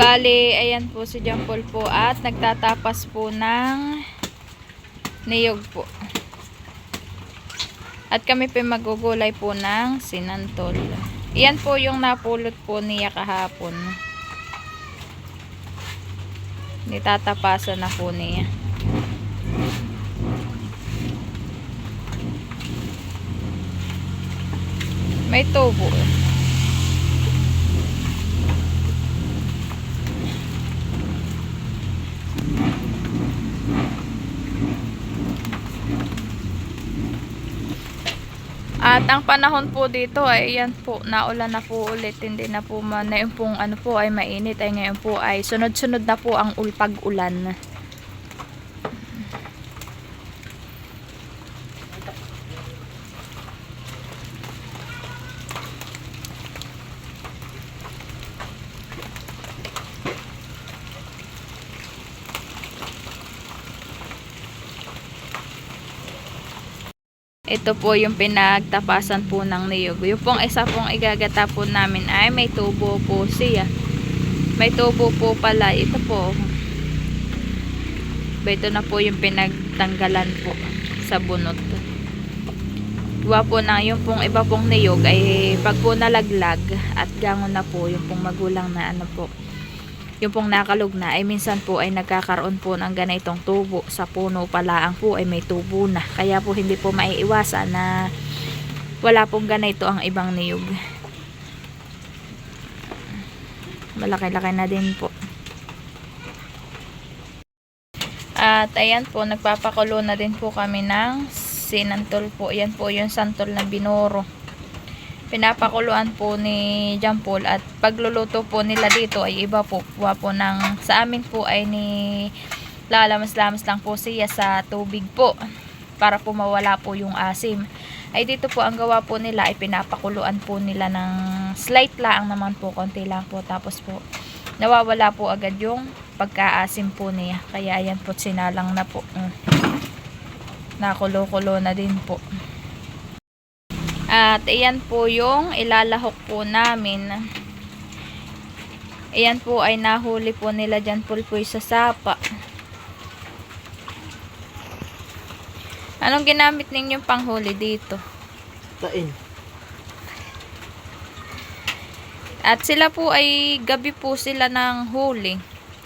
Bali, ayan po si John Paul po at nagtatapas po ng niyog po. At kami po magugulay po ng sinantol. Iyan po yung napulot po niya kahapon. Nitatapasan na po niya. May tubo. At ang panahon po dito ay yan po, naulan na po ulit, hindi na po na yung pong ano po ay mainit, ay ngayon po ay sunod-sunod na po ang pag-ulan. Ito po yung pinagtapasan po ng niyog. Yung pong isa pong igagata po namin ay may tubo po siya. May tubo po pala. Ito po. Ito na po yung pinagtanggalan po sa bunot. Gawa po na yung pong iba pong niyog ay pag po nalaglag at gangon na po yung pong magulang na ano po. Yung pong nakalog na ay minsan po ay nagkakaroon po ng ganitong tubo sa puno palaang po ay may tubo na, kaya po hindi po maiiwasan na wala pong ganito ang ibang niyog. Malaki-laki na din po. At ayan po, nagpapakulo na din po kami ng sinantol po. Ayan po yung santol na binoro. Pinapakuluan po ni John Paul at pagluluto po nila dito ay iba po. Kuha po ng, sa amin po ay ni lalamas-lamas lang po siya sa tubig po para po mawala po yung asim. Ay dito po ang gawa po nila ay pinapakuluan po nila ng slight lang naman po, konti lang po, tapos po nawawala po agad yung pagkaasim po niya. Kaya ayan po, sinalang na po. Nakulo-kulo na din po. At ayan po yung ilalahok po namin. Ayan po ay nahuli po nila dyan po sa sapa. Anong ginamit ninyong panghuli dito? Tain. At sila po ay gabi po sila ng huli.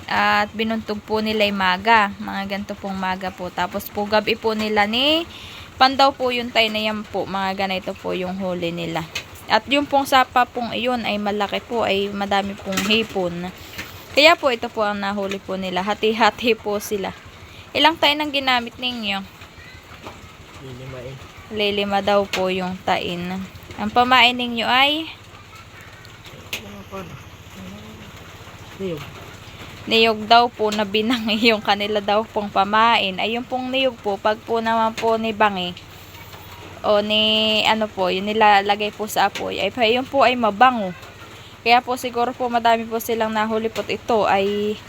At binuntog po nila yung maga. Mga ganito pong maga po. Tapos po gabi po nila ni pandaw po yung tay na yan po, mga ganito po yung huli nila. At yung pong sapa pong iyon ay malaki po, ay madami pong hipon. Kaya po ito po ang nahuli po nila. Hati-hati po sila. Ilang tain ang ginamit ninyo? Lilima eh. Lilima daw po yung tain. Ang pamain ninyo ay Niyog. niyog daw po na binangi yung kanila daw pong pamain. Ay yung pong niyog po, pag po naman po ni bangi o ni ano po, yung nilalagay po sa apoy, ay yun po ay mabango. Kaya po siguro po madami po silang nahuli po, ito ay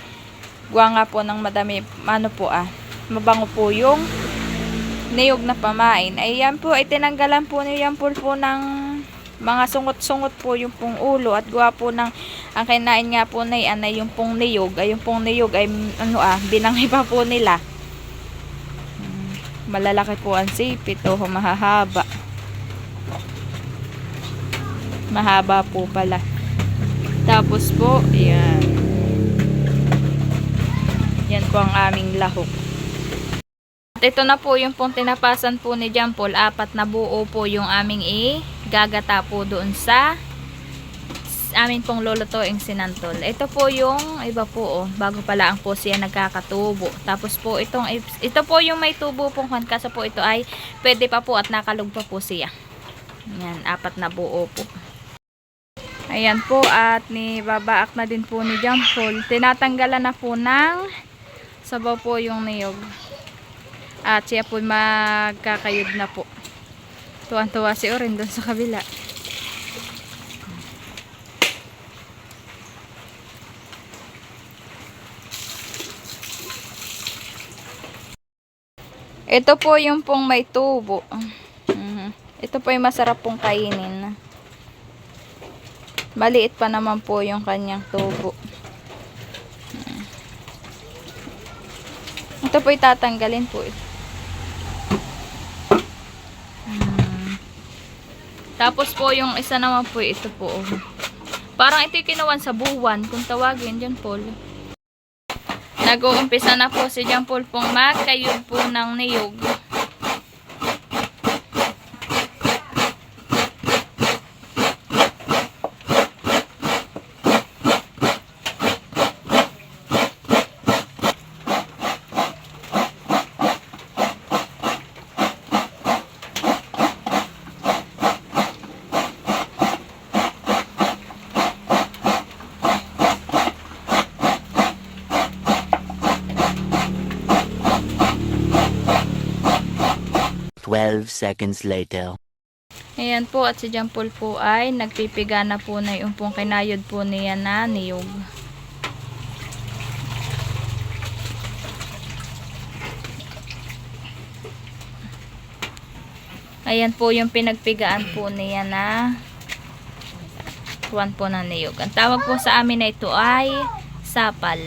gawa nga po ng madami, ano po mabango po yung niyog na pamain. Ay yan po ay tinanggalan po ni yan po ng mga sungot-sungot po yung pong ulo, at gawa po ng ang kinain nga po na yan ay yung pong niyog, ay yung pong niyog ay ano binangay pa po nila. Malalaki po ang sipit, mahahaba. Mahaba po pala. Tapos po, yan. Yan po ang aming lahok. At ito na po yung pong tinapasan po ni John Paul. 4 na buo po yung aming gagata po doon sa amin pong lulutuing sinantol. Ito po yung iba po bago pa lang po siya nagkakatubo. Tapos po ito po yung may tubo pong kaso po ito ay pwede pa po at nakalog pa po siya. Yan, 4 na buo po. Ayan po, at babaak na din po ni John Paul. Tinatanggalan na po ng sabaw po yung niyog. At siya po magkakayod na po. Tuwan-tuwa si Orin doon sa kabila. Ito po yung pong may tubo. Ito po yung masarap pong kainin. Maliit pa naman po yung kanyang tubo. Ito po itatanggalin po ito. Tapos po yung isa naman po ito po. Parang ito yung kinuwan sa buwan kung tawagin John Paul. Nag-uumpisa na po si John Paul pong magkayod po ng niyog. Seconds later. Ayan po, at si John Paul po ay nagpipiga na po na yung pong kinayod po niya na niyog. Ayan po yung pinagpigaan po niya na kuwan po na niyog. Ang tawag po sa amin na ito ay sapal.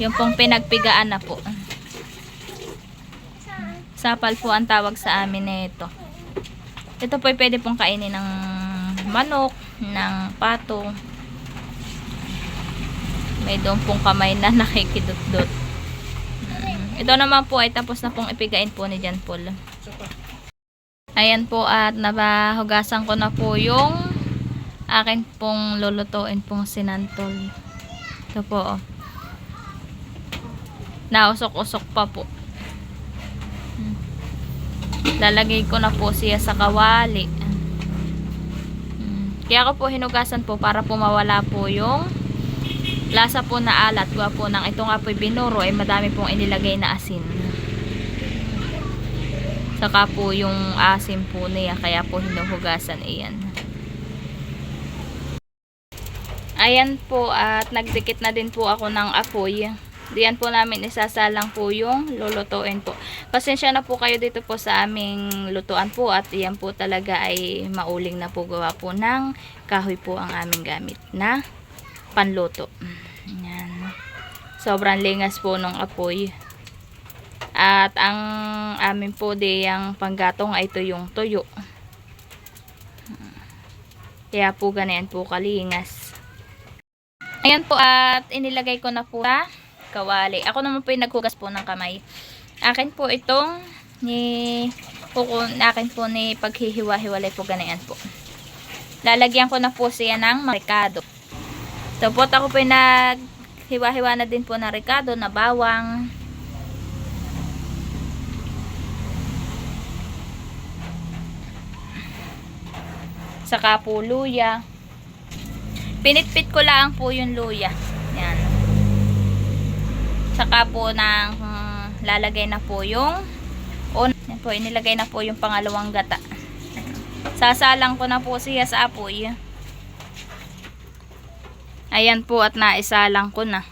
Yung pong pinagpigaan na po. Sapal po ang tawag sa amin na ito. Ito po ay pwede pong kainin ng manok, ng pato. May doon pong kamay na nakikidot-dot. Ito naman po ay tapos na pong ipigain po ni John Paul. Ayan po, at nabahugasan ko na po yung akin pong lulutuin pong sinantol. Ito po. Nausok-usok pa po. Lalagay ko na po siya sa kawali. Kaya ko po hinugasan po para po mawala po yung lasa po na alat. Gawa po ng ito nga po binuro ay madami pong inilagay na asin. Saka po yung asim po niya, kaya po hinuhugasan. Ayan. Ayan po, at nagdikit na din po ako ng apoy. Diyan po namin isasalang po yung lulutuin po. Pasensya na po kayo dito po sa aming lutuan po, at iyan po talaga ay mauling na po, gawa po ng kahoy po ang aming gamit na panluto. Ayan. Sobrang lingas po ng apoy. At ang amin po diyang panggatong ay ito yung tuyo. Kaya po ganyan po kalingas. Ayan po, at inilagay ko na po sa kawali. Ako naman po yung naghugas po ng kamay. Akin po itong akin po ni paghihiwa-hiwalay po ganyan po. Lalagyan ko na po siya ng ricado. So po ako po yung naghiwa-hiwa na din po ng ricado na bawang. Saka po luya. Pinitpit ko lang po yung luya. Yan. Saka po lalagay na po yung yan po, inilagay na po yung pangalawang gata. Sasalang ko na po siya sa apoy. Ayan po, at naisalang ko na.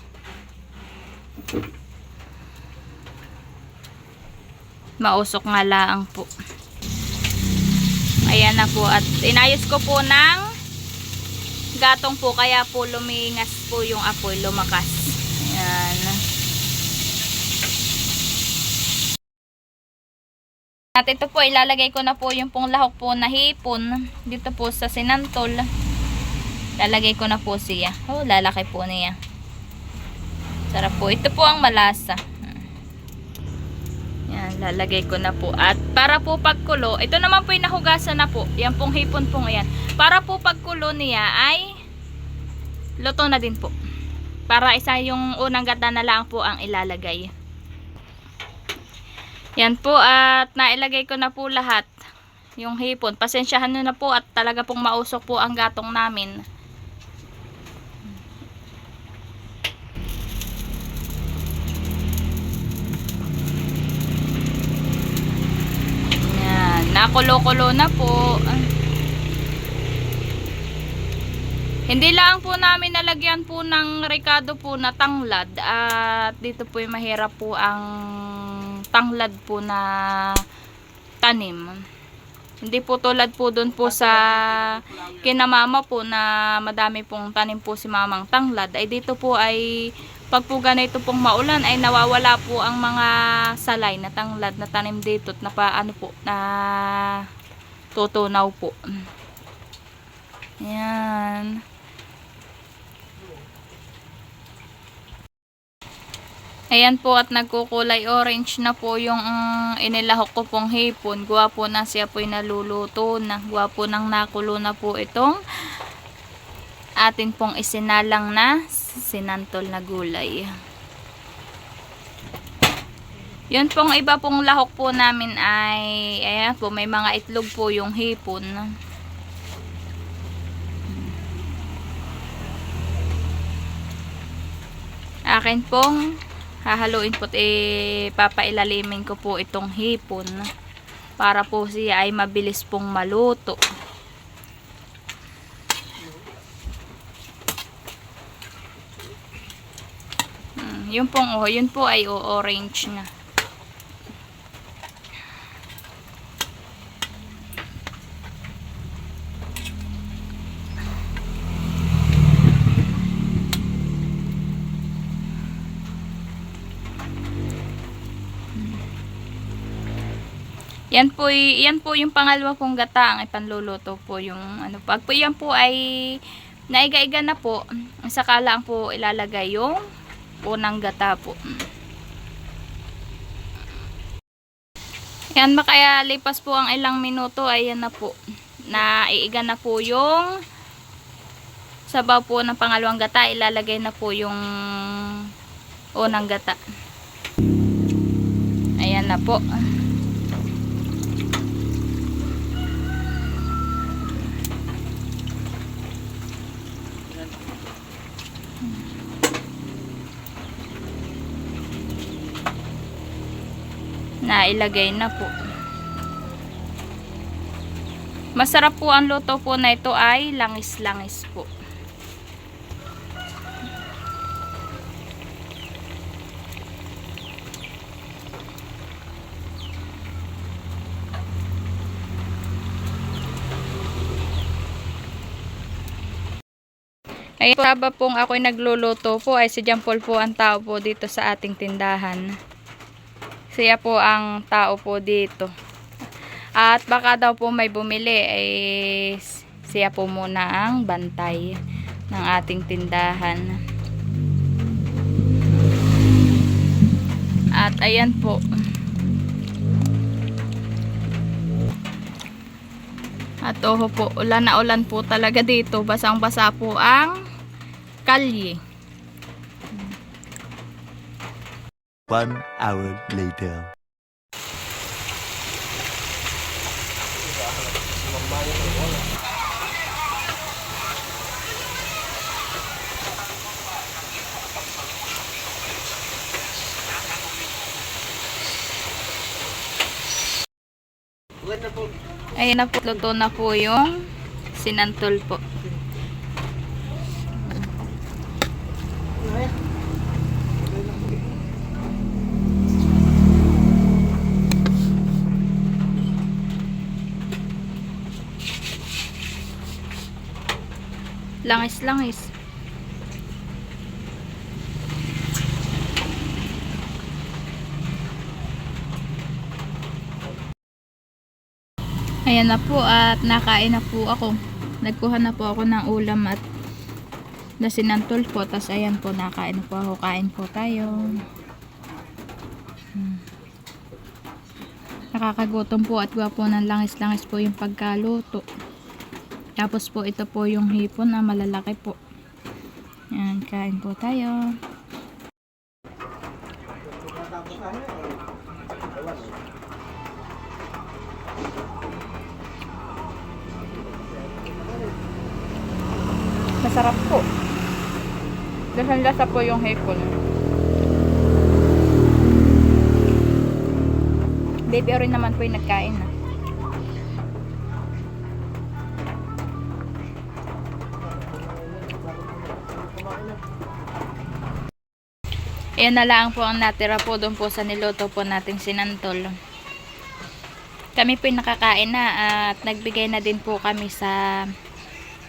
Mausok nga lang po. Ayan na po, at inayos ko po ng gatong po, kaya po lumingas po yung apoy, lumakas. Ayan. At ito po, ilalagay ko na po yung pong lahok po na hipon dito po sa sinantol. Lalagay ko na po siya. Oh, lalaki po niya. Sarap po. Ito po ang malasa. Yan, lalagay ko na po. At para po pagkulo, ito naman po yung nahugasan na po. Yan pong hipon pong yan. Para po pagkulo niya ay luto na din po. Para isa yung unang gata na lang po ang ilalagay. Yan po, at nailagay ko na po lahat yung hipon. Pasensyahan nyo na po, at talaga pong mausok po ang gatong namin. Yan, nakulo-kulo na po. Hindi lang po namin nalagyan po ng ricado po na tanglad, at dito po yung mahirap po ang tanglad po na tanim. Hindi po tulad po doon po sa kinamama po na madami pong tanim po si mamang tanglad. Ay dito po ay Pag po ganito pong maulan ay nawawala po ang mga salay na tanglad na tanim dito at na tutunaw po. Yan. Ayan po at nagkukulay orange na po yung inilahok ko pong hipon. Guwapo na siya po'y naluluto na. Guwapo nang nakulo na po itong atin pong isinalang na sinantol na gulay. Yun pong iba pong lahok po namin ay ayan po, may mga itlog po yung hipon. Akin pong hahaluin po at papailalimin ko po itong hipon para po siya ay mabilis pong maluto. Yun pong yun po ay orange na. Yan po yung pangalawa pong gata ang ipanluluto po yung ano. Pag po yan po ay naiga-iga na po, saka lang po ilalagay yung unang gata po. Yan, makaya lipas po ang ilang minuto, ayan na po. Naiiga na po yung sabaw po ng pangalawang gata, ilalagay na po yung unang gata. Ayan na po. Nailagay na po. Masarap po ang luto po na ito ay langis-langis po. Ay, haba pong ako'y nagluluto po ay si John Paul po ang tao po dito sa ating tindahan. Siya po ang tao po dito. At baka daw po may bumili ay siya po muna ang bantay ng ating tindahan. At ayan po. At oho po, ulan na ulan po talaga dito. Basang-basa po ang kalye. 1 hour later. Ayan na po, luto na po yung sinantol po. Langis-langis. Ayan na po at nakain na po ako. Nagkuha na po ako ng ulam at nasinantol po. Tapos ayan po, nakain na po ako. Kain po tayo. Nakakagutom po at gwapo ng langis-langis po yung pagkaluto. Tapos po ito po yung hipon na malalaki po. Ayan, kain po tayo. Masarap po. Lasang-lasa po yung hipon. Baby rin naman po yung nagkain na. Ayan na lang po ang natira po doon po sa niluto po nating sinantol. Kami po yung nakakain na at nagbigay na din po kami sa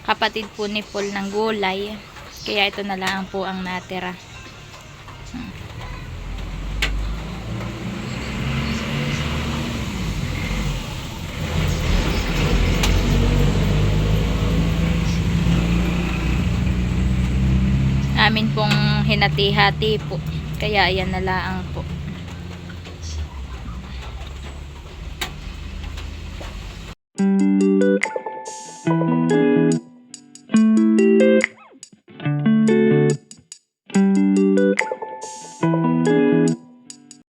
kapatid po ni Paul ng gulay. Kaya ito na lang po ang natira. Amin pong hinati-hati po. Kaya ayan na lang